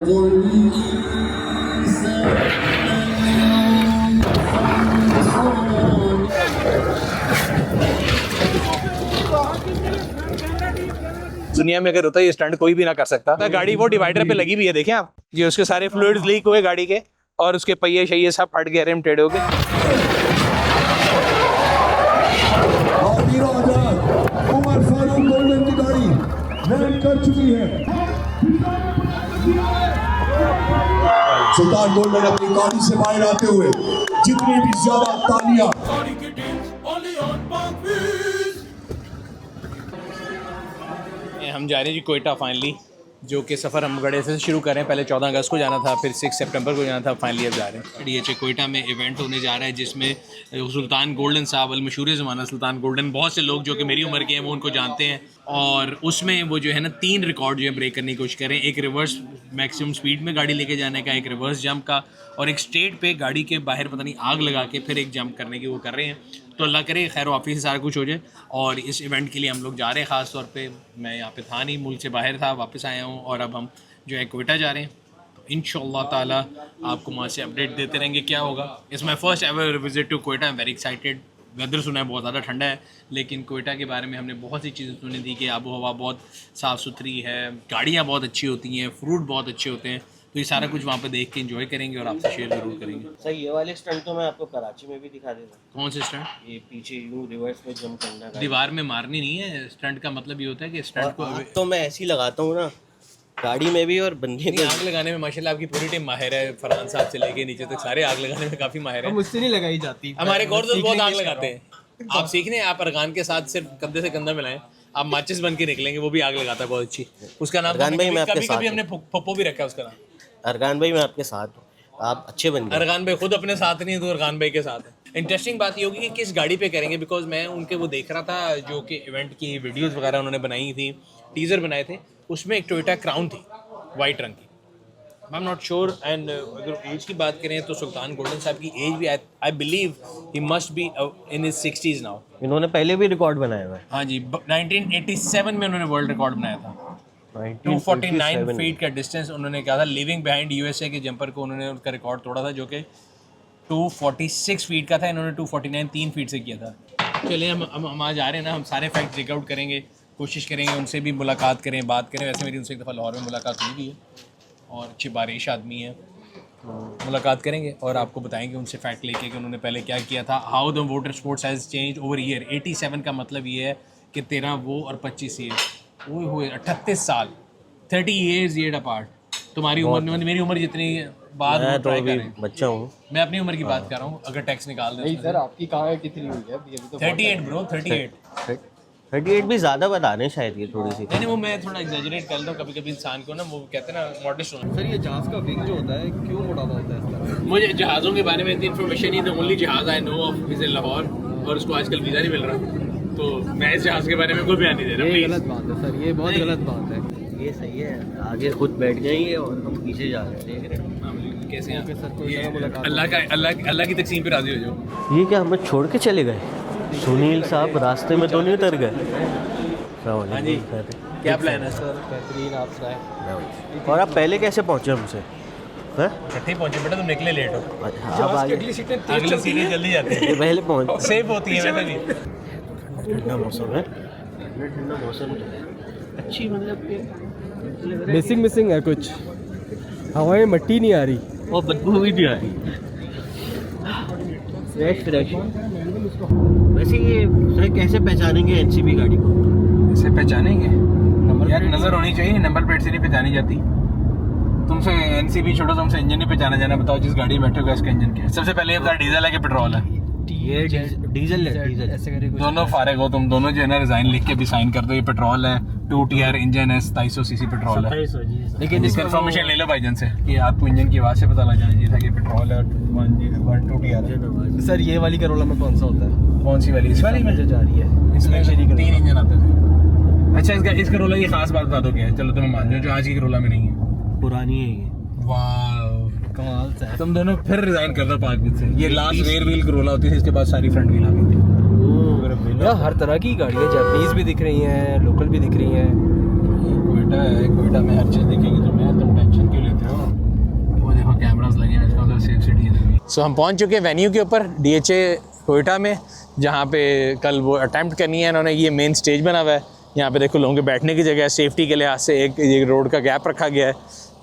दुनिया में अगर होता है ये स्टंट कोई भी ना कर सकता। गाड़ी वो डिवाइडर पे लगी हुई है, देखें आप, ये उसके सारे फ्लूइड्स लीक हुए गाड़ी के और उसके पहिए शहिए सब फट गए, रिम टेढ़े हो गए। उमर फारूक गोल्डन की गाड़ी लैंड कर चुकी है। सुल्तान गोल्डन अपनी गाड़ी से बाहर आते हुए जितनी भी ज्यादा तालियां। हम जा रहे हैं जी कोयटा फाइनली, जो कि सफ़र हम गड़े से शुरू करें। पहले 14 अगस्त को जाना था, फिर 6 सितंबर को जाना था, फाइनली अब जा रहे हैं। DHA कोयटा में इवेंट होने जा रहा है जिसमें सुल्तान गोल्डन साहब, मशहूर ज़माना सुल्तान गोल्डन, बहुत से लोग जो कि मेरी उम्र के हैं वो उनको जानते हैं। और उसमें वो जो है ना 3 रिकॉर्ड जो है ब्रेक करने की कोशिश करें। एक रिवर्स मैक्सिमम स्पीड में गाड़ी लेके जाने का, एक रिवर्स जंप का, और एक स्ट्रेट पे गाड़ी के बाहर पता नहीं आग लगा के फिर एक जंप करने की वो कर रहे हैं। तो अल्लाह करे खैर वाफी से सारा कुछ हो जाए। और इस इवेंट के लिए हम लोग जा रहे हैं। ख़ास तौर पे मैं यहाँ पे था नहीं, मुल्क से बाहर था, वापस आया हूँ और अब हम जो है कोयटा जा रहे हैं। तो इंशाअल्लाह ताला आपको वहाँ से अपडेट देते रहेंगे क्या होगा। It's my first ever visit to Quetta. I am very excited. Weather सुना है बहुत ज़्यादा ठंडा है, लेकिन कोयटा के बारे में हमने बहुत सी चीज़ें सुनी थी कि आबो हवा बहुत साफ़ सुथरी है, गाड़ियाँ बहुत अच्छी होती हैं, फ्रूट बहुत अच्छे होते हैं। तो ये सारा कुछ वहाँ पे देख के एंजॉय करेंगे और आपसे शेयर ज़रूर करेंगे। सर ये वाले स्टंट तो मैं आपको कराची में भी दिखा देता। कौन से स्टंट? ये पीछे यूं रिवर्स में जंप करना, दीवार में मारनी नहीं है। स्टंट का मतलब ये होता है कि स्टंट को तो मैं ऐसे ही लगाता हूँ ना, गाड़ी में भी और बंदे में। आग लगाने में माशाल्लाह आपकी पूरी टीम माहिर है। फरहान साहब से लेके नीचे तक सारे आग लगाने में काफ़ी माहिर है। मुझसे नहीं लगाई जाती। हमारे और दोस्त बहुत आग लगाते हैं। आप सीखने हैं, आप अरगान के साथ सिर्फ कंधे से कंधा मिलाएं, आप माचिस बन के निकलेंगे। वो भी आग लगाता है बहुत अच्छी। उसका नाम कभी हमने पप्पो भी रखा है उसका नाम। अरगान भाई मैं आपके साथ हूँ, आप अच्छे बन गए। अरगान भाई खुद अपने साथ नहीं है तो अरगान भाई के साथ है। इंटरेस्टिंग बात ये होगी कि किस गाड़ी पे करेंगे, बिकॉज मैं उनके वो देख रहा था जो कि इवेंट की वीडियोस वगैरह उन्होंने बनाई थी, टीज़र बनाए थे, उसमें एक टोयोटा क्राउन थी वाइट रंग की। I am not sure. And अगर एज की बात करें तो सुल्तान गोल्डन साहब की एज भी I believe he must be in his 60s now. इन्होंने पहले भी रिकॉर्ड बनाया हुआ है। हाँ जी, 1987 में उन्होंने वर्ल्ड रिकॉर्ड बनाया था। 249 फीट का डिस्टेंस उन्होंने कहा था। लिविंग बिहाइंड USA के जंपर को उन्होंने उनका रिकॉर्ड तोड़ा था जो कि 246 फीट का था। इन्होंने 249 3 फीट से किया था। चलिए हम आज आ रहे हैं ना, हम सारे फैक्ट चेकआउट करेंगे, कोशिश करेंगे उनसे भी मुलाकात करें, बात करें। वैसे मेरी उनसे एक दफ़ा लाहौर में मुलाकात हुई भी है और अच्छी बारिश आदमी है, तो मुलाकात करेंगे और आपको बताएंगे उनसे फैक्ट लेके कि उन्होंने पहले क्या किया था। How the motor sports has change over year. 87 का मतलब ये है कि 13 वो और 25 ये वो हुए 38 साल, 30 years year apart। तुम्हारी उम्र मेरी उम्र जितनी बात मैं तो अभी बच्चा हूँ। मैं अपनी उम्र की बात कर रहा हूँ, अगर टैक्स निकाल दें। नहीं सर, आपकी कहाँ है, कितनी हुई है अभी तो? 38 ब्रो, 38। 38 भी ज़्यादा बता रहे हैं शायद, ये थोड़ी सी। नहीं वो मैं थोड़ा एग्जैजरेट कर लेता हूँ कभी कभी इंसान को ना, वो कहते हैं ना मॉडेस्ट होना। सर ये जहाज का विंग जो होता है क्यों मोटा होता है इस तरह? मुझे जहाज़ों के बारे में इतनी इन्फॉर्मेशन नहीं, ओनली जहाज़ I know of is in Lahore, और उसको आजकल वीज़ा नहीं मिल रहा, तो मैं इस जहाज़ के बारे में कोई बयान नहीं दे रहा। ये गलत बात है सर, ये बहुत गलत बात है। ये सही है, आगे खुद बैठ जाएंगे और हम पीछे जा रहे हैं, देख रहे हैं कैसे हैं सर, कोई ये मुलाकात अल्लाह की तकसीम पे राजी हो जाओ। ये क्या हमें छोड़ के चले गए? सुनील साहब रास्ते में तो नहीं उतर गए? हाँ जी, क्या प्लान है सर? बेहतरीन, आप सुनाएं। और आप पहले कैसे पहुँचे हमसे? इकट्ठे पहुंचे बेटा, तुम निकले लेट हो। आप आगे अगली सीटें जल्दी जाती है, पहले पहुँच। सेफ होती है वैसे भी। ठंडा मौसम है, ठंडा मौसम अच्छी, मतलब मिसिंग है कुछ, हवाएं मट्टी नहीं आ रही और बदबू भी नहीं आ रही, फ्रेश। वैसे ये सर कैसे पहचानेंगे NCB गाड़ी को? इसे पहचानेंगे यार, नजर होनी चाहिए, नंबर प्लेट से नहीं पहचानी जाती। तुमसे NCB छोड़ो, तुमसे इंजन नहीं पहचाना जाना। बताओ जिस गाड़ी में बैठे हो इसका इंजन क्या है? सबसे पहले ये बता, डीजल है कि पेट्रोल है? ये डीजल ऐसे करे कुछ। दोनों फारिग हो तुम दोनों, जो है ना रिजाइन लिख के भी साइन कर दो। ये पेट्रोल है, 2TR इंजन है, 2700 cc पेट्रोल है। लेकिन इसकी इन्फॉर्मेशन ले लो भाईजान से कि आपको इंजन की आवाज़ से पता लग जाना चाहिए था कि पेट्रोल है, 2TR है। सर ये वाली करोला में कौन सा होता है? कौन सी वाली? इस वाली में जो जा रही है इसमें 3 इंजन आते थे। अच्छा, इस करोला की खास बात बता दो क्या है? चलो तुम्हें मान जाओ, जो आज की करोला में नहीं है, पुरानी है ये। वाह कमाल से। तुम दोनों फिर रिजाइन कर दो पार्क से। ये लास्ट रेयर व्हील करोला होती थी, इसके बाद सारी फ्रंट व्हील आ गई थी। यार हर तरह की गाड़ियाँ, जापानीज भी दिख रही हैं, लोकल भी दिख रही हैं। कोयटा है, कोयटा में हर चीज़ दिखेगी तुम्हें, तुम टेंशन क्यों लेते हो? सो हम पहुंच चुके हैं वेन्यू के ऊपर DHA कोयटा में, जहाँ पे कल वो अटैम्प्ट करनी है इन्होंने। ये मेन स्टेज बना हुआ है, यहाँ पे देखो लोगों के बैठने की जगह है। सेफ्टी के लिहाज से एक ये रोड का गैप रखा गया है।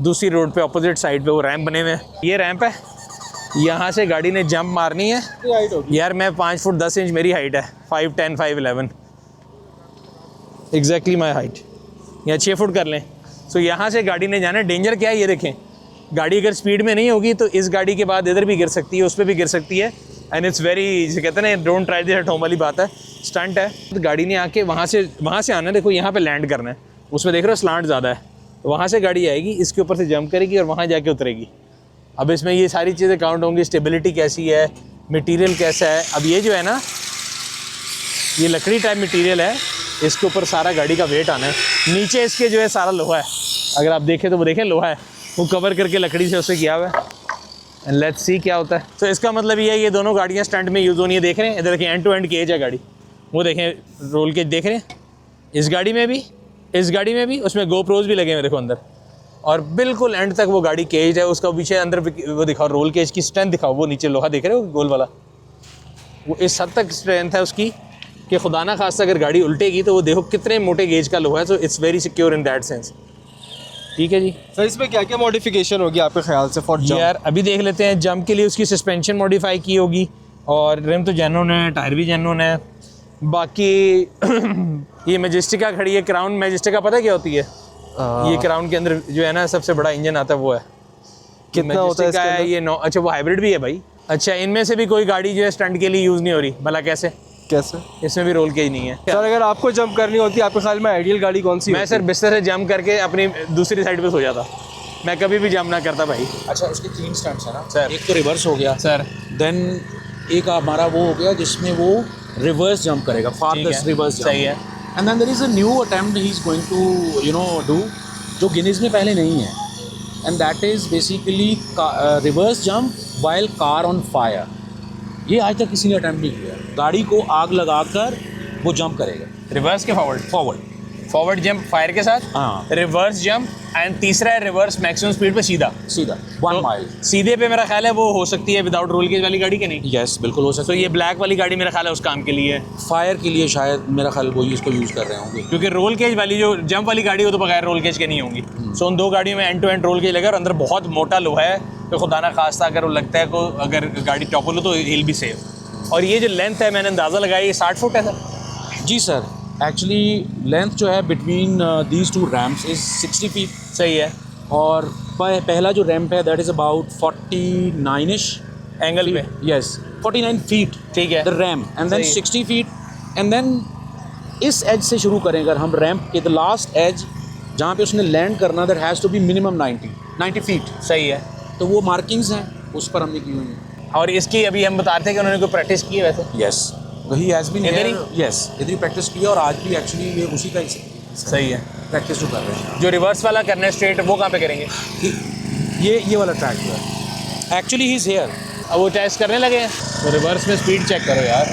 दूसरी रोड पे अपोजिट साइड पे वो रैंप बने हुए हैं। ये रैंप है, यहाँ से गाड़ी ने जंप मारनी है। यार मैं 5 फुट 10 इंच मेरी हाइट है, 5'10", 5'11", एग्जैक्टली माई हाइट। या 6 फुट कर लें। सो यहाँ से गाड़ी ने जाना है। डेंजर क्या है ये देखें, गाड़ी अगर स्पीड में नहीं होगी तो इस गाड़ी के बाद इधर भी गिर सकती है, उस पर भी गिर सकती है। एंड इट्स वेरी, जिसे कहते हैं ना, don't try this at home वाली बात है, स्टंट है। तो गाड़ी ने आके वहाँ से आना है, देखो यहाँ पे लैंड करना है, उसमें देख रहे हो स्लांट ज़्यादा है, तो वहाँ से गाड़ी आएगी, इसके ऊपर से जंप करेगी और वहाँ जाके उतरेगी। अब इसमें ये सारी चीज़ें काउंट होंगी, स्टेबिलिटी कैसी है, मटेरियल कैसा है। अब ये जो है ना, ये लकड़ी टाइप मटेरियल है, इसके ऊपर सारा गाड़ी का वेट आना है। नीचे इसके जो है सारा लोहा है, अगर आप देखें तो वो देखें लोहा है, वो कवर करके लकड़ी से उसे किया हुआ है। एंड लेट्स सी क्या होता है। तो इसका मतलब ये है ये दोनों गाड़ियाँ स्टंट में यूज़ होनी है। देख रहे हैं इधर देखें, एंड टू एंड केज है गाड़ी, वो देखें रोल केज देख रहे हैं, इस गाड़ी में भी, इस गाड़ी में भी, उसमें GoPros भी लगे हुए देखो अंदर, और बिल्कुल एंड तक वो गाड़ी केज है। उसका पीछे अंदर वो दिखाओ, रोल केज की स्ट्रेंथ दिखाओ, वो नीचे लोहा देख रहे हो गोल वाला, वो इस हद तक स्ट्रेंथ है उसकी कि खुदा ना खास्ता अगर गाड़ी उल्टेगी तो वो देखो कितने मोटे गेज का लोहा है। So it's very secure in that sense. ठीक है जी। सर इसमें क्या क्या मॉडिफिकेशन होगी आपके ख्याल से फॉर जंप? यार अभी देख लेते हैं। जंप के लिए उसकी सस्पेंशन मॉडिफाई की होगी, और रिम तो जेन्युइन है, टायर भी जेन्युइन है। बाकी ये मैजेस्टिका खड़ी है, क्राउन मैजेस्टिका, पता है क्या होती है? ये क्राउन के अंदर जो है ना सबसे बड़ा इंजन आता है वो है। कितना होता है इसके अंदर? ये 9, अच्छा वो हाइब्रिड भी है भाई। अच्छा, इनमें से भी कोई गाड़ी जो है स्टंट के लिए यूज़ नहीं हो रही, भला कैसे? कैसे? इसमें भी रोल केज नहीं है। सर अगर आपको जंप करनी होती है आपके ख्याल में आइडियल गाड़ी कौन सी मैं होती सर बिस्तर से जंप करके अपनी दूसरी साइड पे सो जाता, मैं कभी भी जंप ना करता भाई। अच्छा, उसके 3 स्टंट्स हैं ना सर। एक तो रिवर्स हो गया सर, देन एक हमारा वो हो गया जिसमें वो रिवर्स जंप करेगा, ठीक फारदेस्ट है, रिवर्स सही है। And then there is a new attempt he is going to do, जो गिनीज में पहले नहीं है, and that is basically reverse jump while car on fire. ये आज तक किसी ने अटेम्प्ट नहीं किया। गाड़ी को आग लगाकर वो जंप करेगा, रिवर्स के फॉरवर्ड, फॉरवर्ड जंप फायर के साथ, हाँ। रिवर्स जंप, एंड तीसरा है रिवर्स मैक्सिमम स्पीड पे सीधा 1 माइल। सीधे पे मेरा ख्याल है वो हो सकती है विदाउट रोल केज वाली गाड़ी के नहीं। यस, बिल्कुल हो सकता तो है। ये ब्लैक वाली गाड़ी मेरा ख्याल है उस काम के लिए है, फायर के लिए शायद मेरा ख्याल वो इसको यूज़ कर रहे होंगे। क्योंकि रोल केज वाली जो जंप वाली गाड़ी हो तो बगैर रोल केज के नहीं होंगी। सो उन दो गाड़ियों में end to end roll cage लगा और अंदर बहुत मोटा लोहा है, तो खुदा ना खास्ता अगर वो लगता है को अगर गाड़ी टॉपल हो तो हिल भी सेफ। और ये जो लेंथ है मैंने अंदाज़ा लगाया ये 60 फुट है सर। जी सर, एक्चुअली लेंथ जो है between these 2 ramps is 60 feet. सही है। और पहला जो रैम्प है that is about 49ish angle पे, यस 49 फीट, ठीक है। द रैम्प, एंड देन सही है। 60 फीट, एंड देन इस एज से शुरू करें अगर हम रैम्प के द लास्ट एज जहाँ पे उसने लैंड करना, that has to be minimum 90 feet. सही है। तो वो मार्किंग्स हैं उस पर हमने की हुई हैं। और इसकी अभी हम बता रहे थे कि उन्होंने कोई प्रैक्टिस की है वैसे। यस, वही हैज़ बीन इधर ही? यस, इधर ही प्रैक्टिस की है, और आज भी एक्चुअली ये उसी का ही सही है। प्रैक्टिस जो कर रहे हैं। जो रिवर्स वाला करना है स्ट्रेट, वो कहाँ पे करेंगे? ये वाला ट्रैक जो है एक्चुअली ही इज़ हियर। अब वो टेस्ट करने लगे हैं, तो रिवर्स में स्पीड चेक करो यार,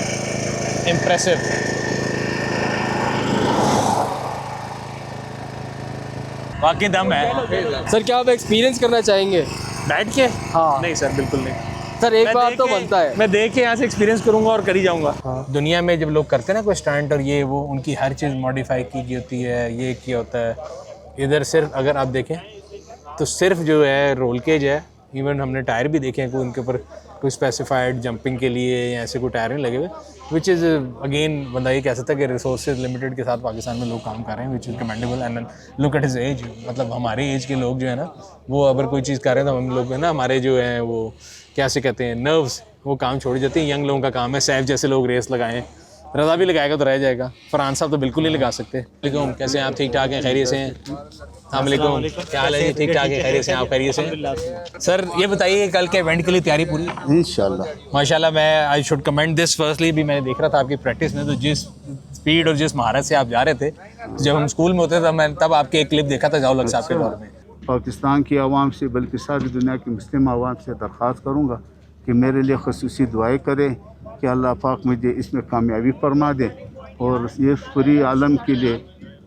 इम्प्रेसिव। वाकई दम है। सर क्या आप एक्सपीरियंस करना चाहेंगे? बैठ के? हाँ। नहीं सर, बिल्कुल नहीं। सर एक मैं बार देख तो के- बनता है। मैं देख के यहाँ से एक्सपीरियंस करूँगा और कर ही जाऊँगा। दुनिया में जब लोग करते हैं ना कोई स्टंट और ये वो, उनकी हर चीज़ मॉडिफाई की गई होती है, ये किया होता है। इधर सिर्फ अगर आप देखें तो सिर्फ जो है रोल केज है। इवन हमने टायर भी देखे हैं, कोई उनके ऊपर कोई स्पेसिफाइड जंपिंग के लिए या ऐसे कोई टायर नहीं लगे हुए, विच इज़ अगेन बंदा ये कह सकता है कि रिसोर्सेज लिमिटेड के साथ पाकिस्तान में लोग काम कर रहे हैं, which is commendable. And look at his age, मतलब हमारे एज के लोग जो है ना, वो अगर कोई चीज़ कर रहे हैं तो हम लोग है ना, हमारे जो हैं वो क्या से कहते हैं, नर्व्स, वो काम छोड़ जाते हैं। यंग लोगों का काम है, सैफ जैसे लोग रेस लगाएं, रज़ा भी लगाएगा तो रह जाएगा, फरहान साहब तो बिल्कुल नहीं लगा सकते। वालेकुम, कैसे हैं आप? ठीक ठाक हैं, खैरियत से हैं? अस्सलाम, क्या हाल है? ठीक ठाक है, खैरियत से हैं आप? खैरियत से हैं? सर ये बताइए कल के इवेंट के लिए तैयारी पूरी? इंशाल्लाह माशाल्लाह। मैं I should comment this firstly, भी मैंने देख रहा था आपकी प्रैक्टिस में, तो जिस स्पीड और जिस महारत से आप जा रहे थे, तो जब हम स्कूल में होते थे तब आपके एक क्लिप देखा था जाओ लग साहब के दौर में। पाकिस्तान की आवाम से बल्कि सारी दुनिया की मुस्लिम आवाम से दरख्वास्त करूँगा कि मेरे लिए खसूसी दुआएं करें कि अल्लाह पाक मुझे इसमें कामयाबी फरमा दे, और ये पूरी आलम के लिए,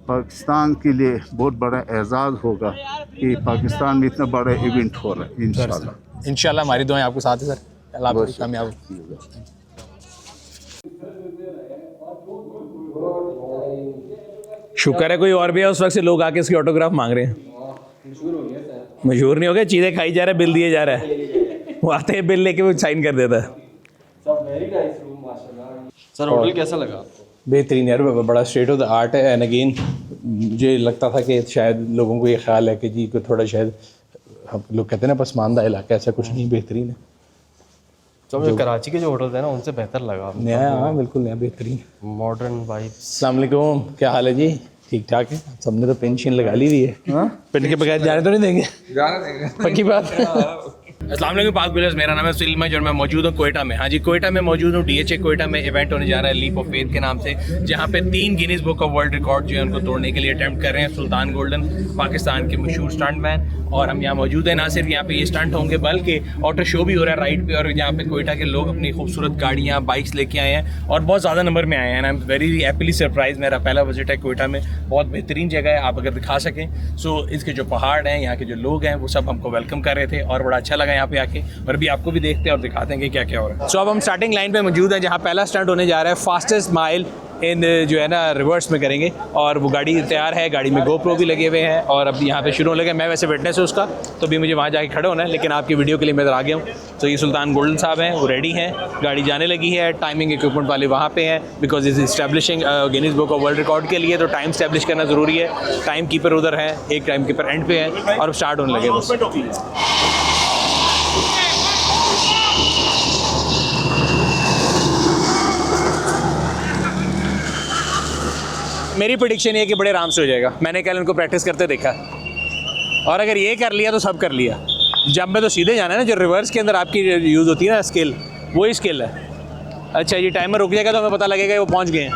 पाकिस्तान के लिए बहुत बड़ा एजाज़ होगा कि पाकिस्तान में इतना बड़ा इवेंट हो रहा है। इंशाल्लाह इंशाल्लाह हमारी दुआएं आपके साथ है सर। अल्लाह बहुत आपको कामयाब। शुक्र है कोई और भी है, उस वक्त से लोग आके इसकी ऑटोग्राफ मांग रहे हैं। मशहूर नहीं हो गया, चीज़ें खाई जा रहा है, बिल दिए जा रहा है, वो आते हैं बिल लेके वो साइन कर देता है। सर होटल कैसा लगा? बेहतरीन यार, बड़ा स्टेट ऑफ द आर्ट है। एंड अगेन मुझे लगता था कि शायद लोगों को ये ख्याल है कि जी को थोड़ा शायद हम लोग कहते हैं ना पसमानदा इलाका, ऐसा कुछ नहीं, बेहतरीन है। तो मुझे कराची के जो होटल्स हैं ना उनसे बेहतर लगा। नया, हाँ बिल्कुल नया, बेहतरीन। Modern vibes. अस्सलाम वालेकुम, क्या हाल है जी? ठीक ठाक है। सबने तो पेंशन लगा ली हुई है, पेन के बगैर जाने तो नहीं देंगे, पक्की बात। अस्सलाम वालेकुम पाक व्यूअर्स, मेरा नाम है सुलीम और मैं मौजूद हूँ कोयटा में। हाँ जी, कोयटा में मौजूद हूँ। DHA कोयटा में इवेंट होने जा रहा है लीप ऑफ फेथ के नाम से, जहाँ पे 3 Guinness book of world record जो है उनको तोड़ने के लिए अटेम्प्ट कर रहे हैं सुल्तान गोल्डन, पाकिस्तान के मशहूर स्टंटमैन। और हम यहाँ मौजूद हैं। ना सिर्फ यहाँ पे ये स्टंट होंगे बल्कि ऑटो शो भी हो रहा है राइड पे, और यहाँ पे कोयटा के लोग अपनी खूबसूरत गाड़ियाँ, बाइक्स लेके आए हैं और बहुत ज़्यादा नंबर में आए हैं। आई एम वेरी हैप्पीली सरप्राइज। मेरा पहला विजिट है कोयटा में, बहुत बेहतरीन जगह है, आप अगर दिखा सकें। सो इसके जो पहाड़ हैं, यहाँ के जो लोग हैं, वो सब हमको वेलकम कर रहे थे और बड़ा अच्छा लगा यहाँ पे आके। और अभी आपको भी देखते हैं और दिखाते हैं कि क्या क्या हो रहा है। सो अब हम स्टार्टिंग लाइन पे मौजूद हैं, जहाँ पहला स्टंट होने जा रहा है फास्टेस्ट माइल इन जो है ना रिवर्स में करेंगे। और वो गाड़ी तैयार है, गाड़ी में GoPro भी लगे हुए हैं और अब यहाँ पे शुरू होने लगे। मैं वैसे विटनेस हूँ उसका, तो भी मुझे वहाँ जाके खड़े होना है, लेकिन आपकी वीडियो के लिए मैं इधर आ गया हूँ। तो ये सुल्तान गोल्डन साहब हैं, वो रेडी हैं, गाड़ी जाने लगी है। टाइमिंग इक्विपमेंट वाले वहाँ पे हैं, because is establishing Guinness book of world record के लिए तो टाइम इस्टेब्लिश करना ज़रूरी है। टाइम कीपर उधर है, एक टाइम कीपर एंड पे है और स्टार्ट होने लगे बस। मेरी प्रेडिक्शन ये है कि बड़े आराम से हो जाएगा। मैंने कल इनको प्रैक्टिस करते देखा, और अगर ये कर लिया तो सब कर लिया। जब में तो सीधे जाना है ना, जो रिवर्स के अंदर आपकी यूज़ होती है ना स्किल, वही स्किल है। अच्छा जी, टाइमर रुक जाएगा तो हमें पता लगेगा वो पहुंच गए हैं।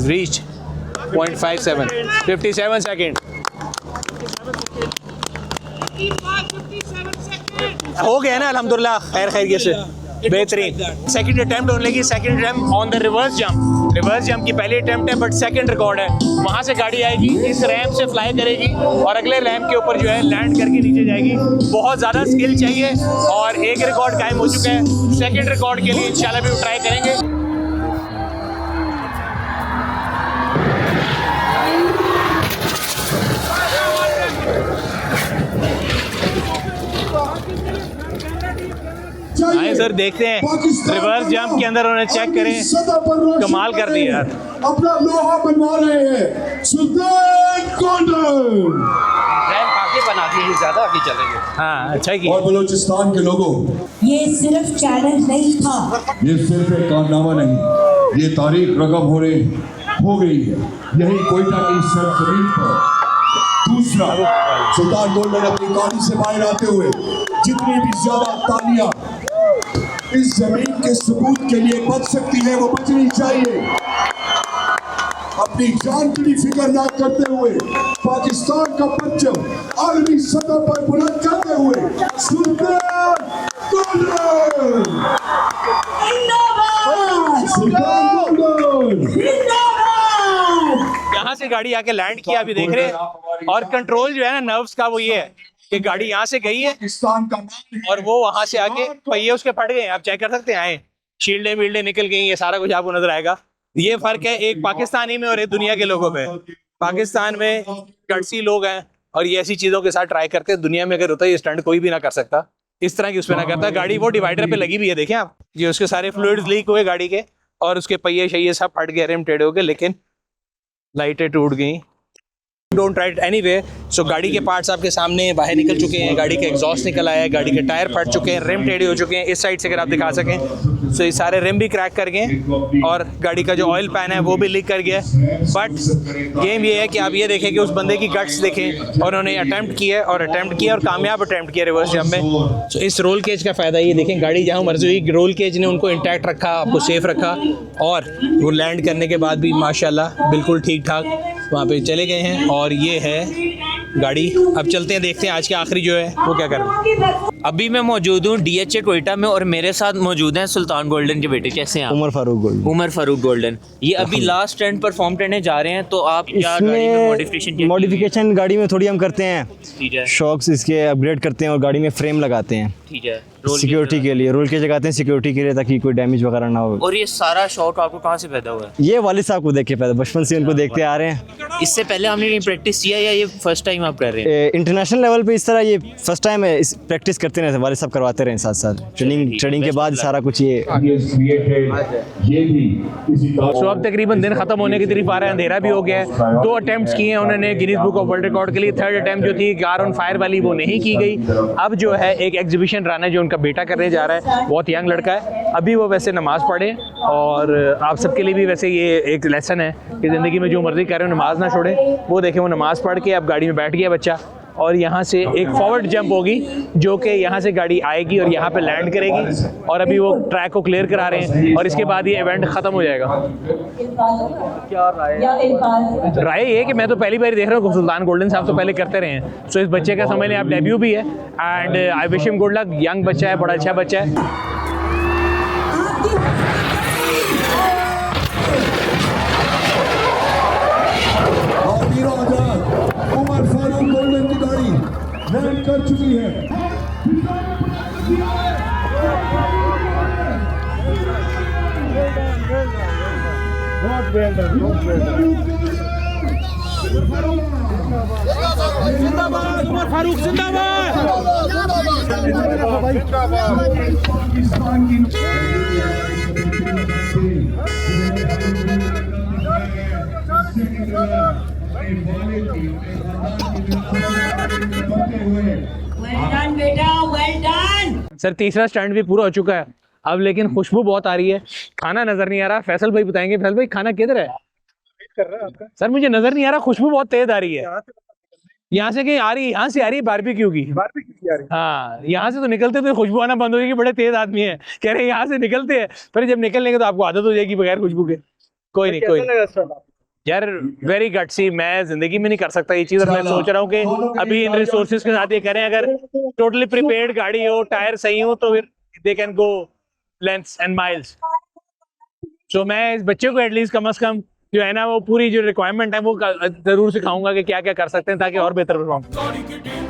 रीच 0.57 57 सेकेंड हो गया ना, अल्हम्दुलिल्लाह खैर खैरियत से, बेहतरीन। सेकंड अटेम्प्ट होने लगी, second attempt on the reverse jump. Reverse jump की पहली अटेम्प्ट है बट सेकंड रिकॉर्ड है। वहाँ से गाड़ी आएगी, इस रैंप से फ्लाई करेगी और अगले रैंप के ऊपर जो है लैंड करके नीचे जाएगी। बहुत ज़्यादा स्किल चाहिए और एक रिकॉर्ड कायम हो चुका है। सेकंड रिकॉर्ड के लिए इंशाल्लाह भी वो ट्राई करेंगे। आए सर, देखते हैं रिवर्स जंप के अंदर उन्हें चेक करें, कमाल कर दिया यार। अपना लोहा बनवा रहे हैं सुल्तान गोल्डन। काफी बना दी, ज्यादा आगे चलेंगे। हाँ अच्छा की। और बलूचिस्तान के लोगों, ये सिर्फ चैलेंज नहीं था, ये सिर्फ एक कारनामा नहीं, ये तारीख रकम हो गई है यही कोयटा की सरजमीन पर। दूसरा, सुल्तान गोल्डन अपनी गाड़ी से बाहर आते हुए जितनी भी ज्यादा तालियां इस जमीन के सबूत के लिए बच सकती है वो बचनी चाहिए। अपनी जान की भी फिक्र ना करते हुए पाकिस्तान का परचम आलमी सतह पर बुलंद करते हुए सुल्तान गोल्डन, सुल्तान गोल्डन। यहाँ से गाड़ी आके लैंड किया, अभी देख रहे हैं। और कंट्रोल जो है ना नर्व्स का, वो ये है कि गाड़ी यहाँ से गई है पाकिस्तान का और वो वहां से आके पहिए उसके फट गए। आप चेक कर सकते हैं, आए शील्डें वील्डें निकल गई, ये सारा कुछ आपको नजर आएगा। ये फर्क है एक पाकिस्तानी में और एक दुनिया के लोगों में। पाकिस्तान में कड़सी लोग हैं और ये ऐसी चीजों के साथ ट्राई करते हैं। दुनिया में अगर होता है ये स्टंट कोई भी ना कर सकता, इस तरह की उसमें ना करता। गाड़ी वो डिवाइडर पे लगी हुई है, देखें आप, ये उसके सारे फ्लूइड्स लीक हुए गाड़ी के और उसके पहिए शहिए सब फट गए, रिम टेढ़े हो गए, लेकिन लाइटें टूट गई। Don't try it anyway. So गाड़ी के पार्ट्स आपके सामने बाहर निकल चुके हैं, गाड़ी का एग्जॉस्ट निकल आया है, गाड़ी के टायर फट चुके हैं, रिम टेढ़े हो चुके हैं। इस साइड से अगर आप दिखा सकें, सो ये सारे रिम भी क्रैक कर गए और गाड़ी का जो ऑयल पैन है वो भी लीक कर गया। बट गेम ये है कि आप ये देखें कि उस बंदे की गट्स देखें, और उन्होंने अटैम्प्ट किया और कामयाब अटैम्प्ट किया रिवर्स जंप में। सो इस रोल केज का फ़ायदा ये देखें, गाड़ी जहाँ मर्जी हुई, रोल केज ने उनको इंटैक्ट रखा, आपको सेफ रखा, और वो लैंड करने के बाद भी माशाल्लाह बिल्कुल ठीक ठाक वहाँ पे चले गए हैं। और ये है गाड़ी। अब चलते हैं, देखते हैं आज के आखिरी जो है वो क्या कर रहे हैं। अभी मैं मौजूद हूँ DHA टोयोटा में और मेरे साथ मौजूद हैं सुल्तान गोल्डन के बेटे। कैसे हैं आप? उमर फारूक गोल्ड। उमर फारूक गोल्डन। ये अभी लास्ट ट्रेंड परफॉर्म करने जा रहे हैं, तो आप क्या गाड़ी में मॉडिफिकेशन मॉडिफिकेशन गाड़ी में थोड़ी हम करते हैं, ठीक है, शॉक्स इसके अपग्रेड करते हैं और गाड़ी में फ्रेम लगाते हैं, ठीक है, सिक्योरिटी के लिए, रोल के जगाते हैं सिक्योरिटी के लिए ताकि कोई डैमेज वगैरह ना हो। और ये सारा शौक आपको कहाँ से पैदा हुआ है? ये वालिद साहब को देख के पैदा, बचपन से उनको देखते आ रहे हैं। इससे पहले आपने कहीं प्रैक्टिस किया या ये फर्स्ट टाइम आप कर रहे हैं? इंटरनेशनल लेवल पे इस तरह ये फर्स्ट टाइम है, इस प्रैक्टिस करते रहते, वालिद साहब करवाते रहे साथ साथ, ट्रेनिंग के बाद सारा कुछ ये तो अब तकरीबन दिन खत्म होने की तरफ आ रहा है, अंधेरा भी हो गया है। 2 अटेम्प्ट्स किए हैं उन्होंने Guinness book of world record के लिए। 3rd अटेम्प्ट जो थी कार ऑन फायर वाली वो नहीं की गई। अब जो है एक एग्जीबिशन रन है जो उनका बेटा करने जा रहा है, बहुत यंग लड़का है। अभी वो वैसे नमाज़ पढ़े और आप सबके लिए भी वैसे ये एक लेसन है कि ज़िंदगी में जो मर्ज़ी करें नमाज ना छोड़े। वो देखें वो नमाज़ पढ़ के अब गाड़ी में बैठ गया बच्चा और यहाँ से एक फॉरवर्ड जंप होगी जो कि यहाँ से गाड़ी आएगी और यहाँ पे लैंड करेगी और अभी वो ट्रैक को क्लियर करा रहे हैं और इसके बाद ये इवेंट ख़त्म हो जाएगा। क्या राय ये कि मैं तो पहली बार देख रहा हूँ, सुल्तान गोल्डन साहब तो पहले करते रहे हैं, सो इस बच्चे का समझ लें आप डेब्यू भी है and I wish him good luck. Young बच्चा है, बड़ा अच्छा बच्चा है। उमर फारूक गोल्डन की गाड़ी लैंड कर चुकी है। जिंदाबाद उमर फारूक, जिंदाबाद। पाकिस्तान की सर तीसरा स्टैंड भी पूरा हो चुका है अब, लेकिन खुशबू बहुत आ रही है, खाना नजर नहीं आ रहा। फैसल भाई बताएंगे, फैसल भाई खाना किधर है? सर मुझे नजर नहीं आ रहा, खुशबू बहुत तेज आ रही है। यहाँ से कहीं आ रही है, यहाँ से आ रही है बारबेक्यू की। हाँ यहाँ से तो निकलते तो खुशबू आना बंद हो जाएगी, बड़े तेज आदमी है, कह रहे हैं यहाँ से निकलते हैं, पर जब निकलने के तो आपको आदत हो जाएगी बगैर खुशबू के। कोई नहीं, कोई नहीं यार, वेरी गट्सी। मैं जिंदगी में नहीं कर सकता ये चीज़ और मैं सोच रहा हूँ कि अभी इन रिसोर्सेज के साथ ये करें। अगर टोटली प्रिपेयर्ड गाड़ी हो, टायर सही हो, तो फिर they can go lengths and miles. So मैं इस बच्चे को एटलीस्ट कम से कम जो है ना वो पूरी जो रिक्वायरमेंट है वो जरूर सिखाऊंगा कि क्या क्या कर सकते हैं ताकि और बेहतर परफॉर्म।